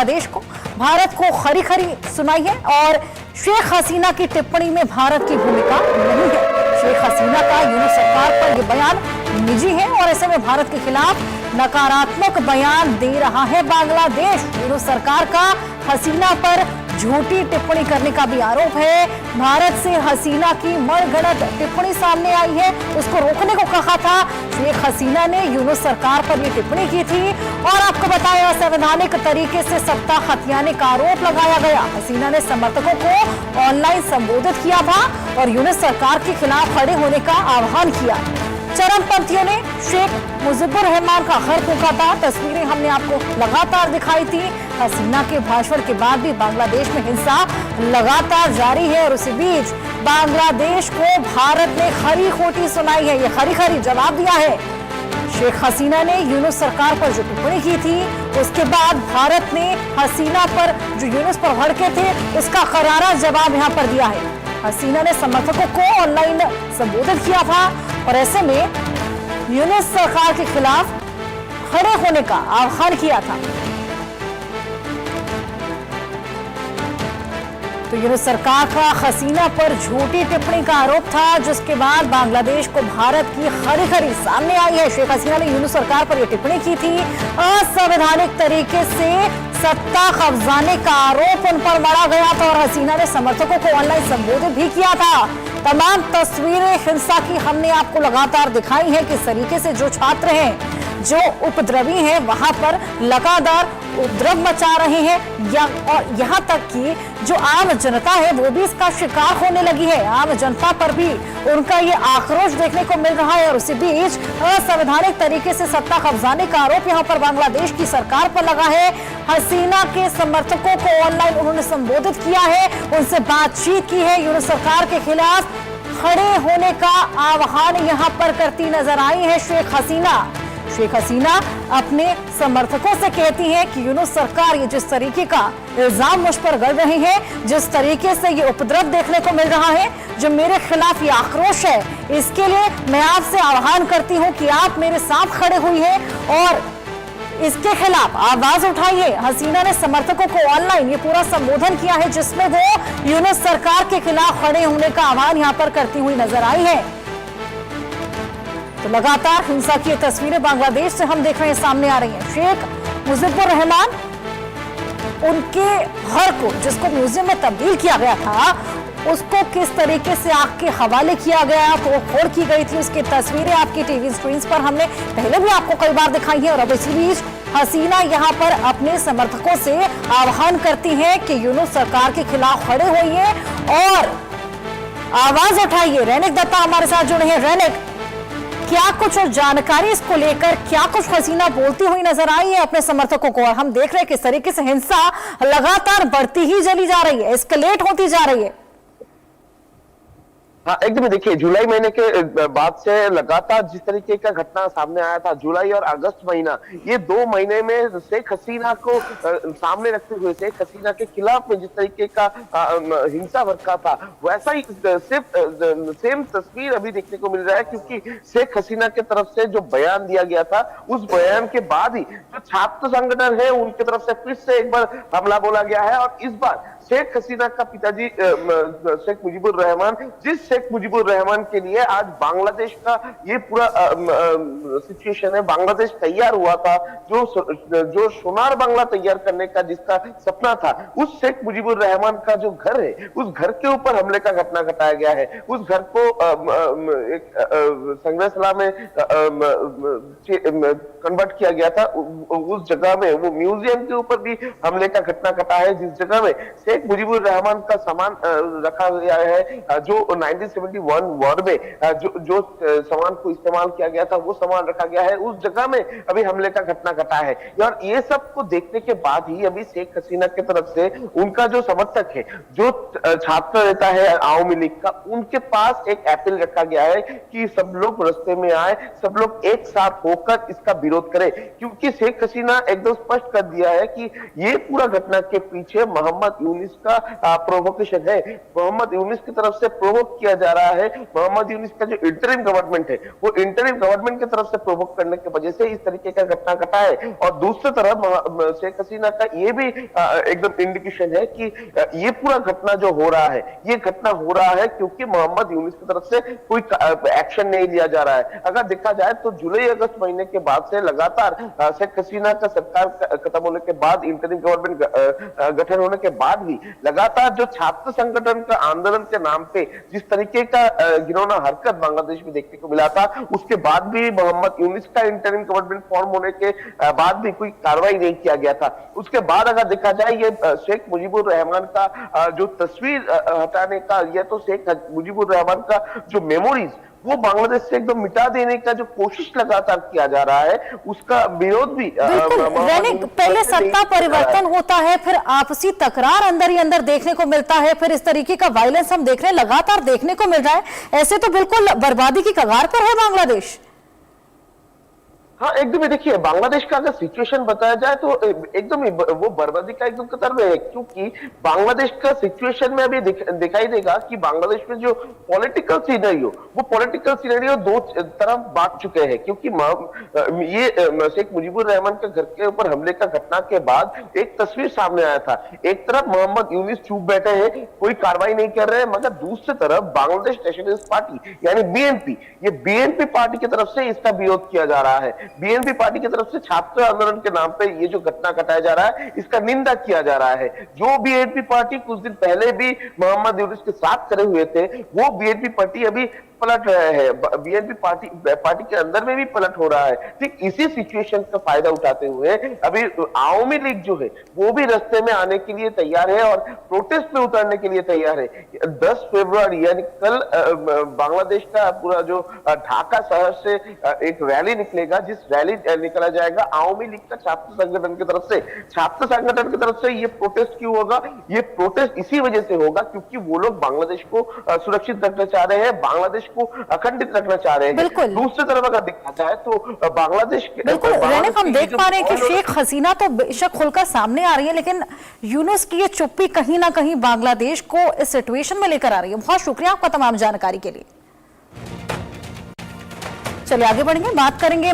बांग्लादेश को, भारत को खरी खरी सुनाई है और शेख हसीना की टिप्पणी में भारत की भूमिका नहीं है। शेख हसीना का यूनूस सरकार पर यह बयान निजी है और ऐसे में भारत के खिलाफ नकारात्मक बयान दे रहा है बांग्लादेश। यूनूस सरकार का हसीना पर झूठी टिप्पणी करने का भी आरोप है। भारत से हसीना की मनगढ़ंत टिप्पणी सामने आई है, उसको रोकने को कहा था। शेख हसीना ने यूनूस सरकार पर यह टिप्पणी की थी और आपको बताया असंवैधानिक तरीके से सत्ता हथियाने का आरोप लगाया गया। हसीना ने समर्थकों को ऑनलाइन संबोधित किया था और यूनूस सरकार के खिलाफ खड़े होने का आह्वान किया। चरमपंथियों ने शेख मुजीबुर रहमान का घर फूंका था। तस्वीरें हमने आपको लगातार दिखाई थी। हसीना के भाषण के बाद भी बांग्लादेश में हिंसा लगातार जारी है और उसी बीच बांग्लादेश को भारत ने खरी खोटी सुनाई है, ये खरी खरी जवाब दिया है। शेख हसीना ने यूनूस सरकार पर जो टिप्पणी की थी उसके बाद भारत ने हसीना पर जो यूनूस पर भड़के थे उसका करारा जवाब यहां पर दिया है। हसीना ने समर्थकों को ऑनलाइन संबोधित किया था और ऐसे में यूनूस सरकार के खिलाफ खड़े होने का आह्वान किया था। तो यूनूस सरकार का हसीना पर झूठी टिप्पणी का आरोप था, जिसके बाद बांग्लादेश को भारत की खरी खरी सामने आई है। शेख हसीना ने यूनूस सरकार पर यह टिप्पणी की थी। असंवैधानिक तरीके से सत्ता कब्जाने का आरोप उन पर मढ़ा गया था और हसीना ने समर्थकों को ऑनलाइन संबोधित भी किया था। तमाम तस्वीरें हिंसा की हमने आपको लगातार दिखाई है। किस तरीके से जो छात्र हैं, जो उपद्रवी हैं, वहां पर लगातार उपद्रव मचा रहे हैं और यहां तक कि जो आम जनता है वो भी इसका शिकार होने लगी है। आम जनता पर भी उनका ये आक्रोश देखने को मिल रहा है और उसी बीच असंवैधानिक तरीके से सत्ता कब्जाने का आरोप यहां पर बांग्लादेश की सरकार पर लगा है। हसीना के समर्थकों को ऑनलाइन उन्होंने संबोधित किया है, उनसे बातचीत की है। यूनूस सरकार के खिलाफ खड़े होने का आह्वान यहां पर करती नजर आई है शेख हसीना। शेख हसीना अपने समर्थकों से कहती हैं कि यूनूस सरकार ये जिस तरीके का इल्जाम मुझ पर गढ़ रही है, जिस तरीके से ये उपद्रव देखने को मिल रहा है, जो मेरे खिलाफ ये आक्रोश है, इसके लिए मैं आपसे आह्वान करती हूं कि आप मेरे साथ खड़े हुई हैं और इसके खिलाफ आवाज उठाइए। हसीना ने समर्थकों को ऑनलाइन ये पूरा संबोधन किया है, जिसमें वो यूनूस सरकार के खिलाफ खड़े होने का आह्वान यहां पर करती हुई नजर आई है। तो लगातार हिंसा की तस्वीरें बांग्लादेश से हम देख रहे हैं सामने आ रही हैं। शेख मुजीबुर रहमान, उनके घर को जिसको म्यूजियम में तब्दील किया गया था, उसको किस तरीके से आग के हवाले किया गया, तोड़फोड़ की गई थी, उसकी तस्वीरें आपकी टीवी स्क्रीन पर हमने पहले भी आपको कई बार दिखाई है। और अब इसी बीच हसीना यहां पर अपने समर्थकों से आह्वान करती है कि यूनूस सरकार के खिलाफ खड़े होइए और आवाज उठाइए। रैनिक दत्ता हमारे साथ जुड़े हैं। रैनिक, क्या कुछ जानकारी इसको लेकर, क्या कुछ हसीना बोलती हुई नजर आई है अपने समर्थकों को, और हम देख रहे हैं किस तरीके से हिंसा लगातार बढ़ती ही चली जा रही है, एस्केलेट होती जा रही है। हाँ, एकदम देखिए, जुलाई महीने के बाद से लगातार जिस तरीके का घटना सामने आया था, जुलाई और अगस्त महीना, ये 2 महीने में शेख हसीना को सामने रखते हुए शेख हसीना के खिलाफ में जिस तरीके का हिंसा भड़का था, वैसा ही सेम तस्वीर अभी देखने को मिल रहा है। क्योंकि शेख हसीना की तरफ से जो बयान दिया गया था, उस बयान के बाद ही जो छात्र संगठन है उनकी तरफ से फिर से एक बार हमला बोला गया है। और इस बार शेख हसीना का पिताजी शेख मुजीबुर रहमान, जिस शेख मुजीबुर रहमान के लिए आज बांग्लादेश का ये पूरा सिचुएशन है, बांग्लादेश तैयार हुआ था, जो सोनार बांग्ला तैयार करने का जिसका सपना था, उस शेख मुजीबुर रहमान का जो घर है, उस घर के ऊपर हमले का घटना घटाया गया है। उस घर को एक संग्रहशाला में कन्वर्ट किया गया था। उस जगह में वो म्यूजियम के ऊपर भी हमले का घटना घटा है, जिस जगह में शेख मुजीबुर रहमान का सामान रखा गया है, जो 1971 वॉर में जो सामान को इस्तेमाल किया गया था, वो सामान रखा गया है। उस जगह में अभी हमले का घटना घटा है। और ये सब को देखने के बाद ही अभी शेख हसीना की तरफ से उनका जो समर्थक है, जो छात्र नेता है आवामी लीग का, उनके पास एक अपील रखा गया है कि सब लोग रास्ते में आए, सब लोग एक साथ होकर इसका विरोध करें। क्योंकि शेख हसीना एकदम स्पष्ट कर दिया है कि ये पूरा घटना के पीछे मोहम्मद यूनिस का प्रोवोकेशन है। मोहम्मद यूनिस की तरफ से प्रोवोक किया किया जा रहा है मोहम्मद यूनिस का जो इंटरिम गवर्नमेंट है, वो इंटरिम गवर्नमेंट की तरफ से प्रोवोक करने की वजह से इस तरीके का घटना घटा है। और दूसरी तरफ शेख हसीना का ये भी एकदम इंडिकेशन है कि ये पूरा घटना जो हो रहा है, ये घटना हो रहा है क्योंकि मोहम्मद यूनिस की तरफ से कोई एक्शन नहीं लिया जा रहा है। अगर देखा जाए तो जुलाई अगस्त महीने के बाद से लगातार शेख हसीना का सरकार खत्म होने के बाद, इंटरिम गवर्नमेंट गठन होने के बाद भी लगातार जो छात्र संगठन का आंदोलन के नाम पे जिस तरीके का घिनौना हरकत बांग्लादेश में देखने को मिला था, उसके बाद भी मोहम्मद यूनिस का इंटरिम गवर्नमेंट फॉर्म होने के बाद भी कोई कार्रवाई नहीं किया गया था। उसके बाद अगर देखा जाए ये शेख मुजीबुर रहमान का जो तस्वीर हटाने का, यह तो शेख मुजीबुर रहमान का जो मेमोरीज वो बांग्लादेश से एकदम मिटा देने का जो कोशिश लगातार किया जा रहा है, उसका विरोध भी बिल्कुल। पहले सत्ता परिवर्तन होता है, फिर आपसी तकरार अंदर ही अंदर देखने को मिलता है, फिर इस तरीके का वायलेंस हम लगातार देखने को मिल रहा है। ऐसे तो बिल्कुल बर्बादी की कगार पर है बांग्लादेश। हाँ, एकदम। देखिए, बांग्लादेश का अगर सिचुएशन बताया जाए तो एकदम वो बर्बादी का एकदम कतार में है, क्योंकि बांग्लादेश का सिचुएशन में अभी दिखाई देगा कि बांग्लादेश में जो पॉलिटिकल सिनेरियो, वो पॉलिटिकल सिनेरियो दो तरफ बांट चुके हैं। क्योंकि ये शेख मुजीबुर रहमान के घर के ऊपर हमले का घटना के बाद एक तस्वीर सामने आया था। एक तरफ मोहम्मद यूनिस चुप बैठे हैं, कोई कार्रवाई नहीं कर रहे हैं, मगर दूसरी तरफ बांग्लादेश नेशनलिस्ट पार्टी यानी बीएनपी, ये बीएनपी पार्टी की तरफ से इसका विरोध किया जा रहा है। बीएनपी पार्टी की तरफ से छात्र आंदोलन के नाम पे ये जो घटना घटाया जा रहा है, इसका निंदा किया जा रहा है। जो बीएनपी पार्टी कुछ दिन पहले भी मोहम्मद यूनिस के साथ खड़े हुए थे, वो बीएनपी पार्टी अभी पलट रहे हैं। बीएनपी पार्टी के अंदर में भी पलट हो रहा है। ठीक इसी सिचुएशन का फायदा उठाते हुए अभी आवामी लीग जो है वो भी रास्ते में आने के लिए तैयार है और प्रोटेस्ट में उतरने के लिए तैयार है। 10 फरवरी यानी कल बांग्लादेश का पूरा जो ढाका शहर से एक रैली निकलेगा, जिस रैली निकला जाएगा आवामी लीग का छात्र संगठन की तरफ से। छात्र संगठन की तरफ से ये प्रोटेस्ट क्यों होगा? ये प्रोटेस्ट इसी वजह से होगा क्योंकि वो लोग बांग्लादेश को सुरक्षित रखना चाह रहे हैं, बांग्लादेश को अखंडित रखना चाह रहे हैं। दूसरी तरफ अगर देखा जाए तो बांग्लादेश बिल्कुल रैनिक, हम देख पा रहे हैं कि शेख हसीना तो बेशक खुलकर सामने आ रही है, लेकिन यूनुस की ये चुप्पी कहीं ना कहीं बांग्लादेश को इस सिचुएशन में लेकर आ रही है। बहुत शुक्रिया आपका तमाम जानकारी के लिए। चलिए आगे बढ़ेंगे, बात करेंगे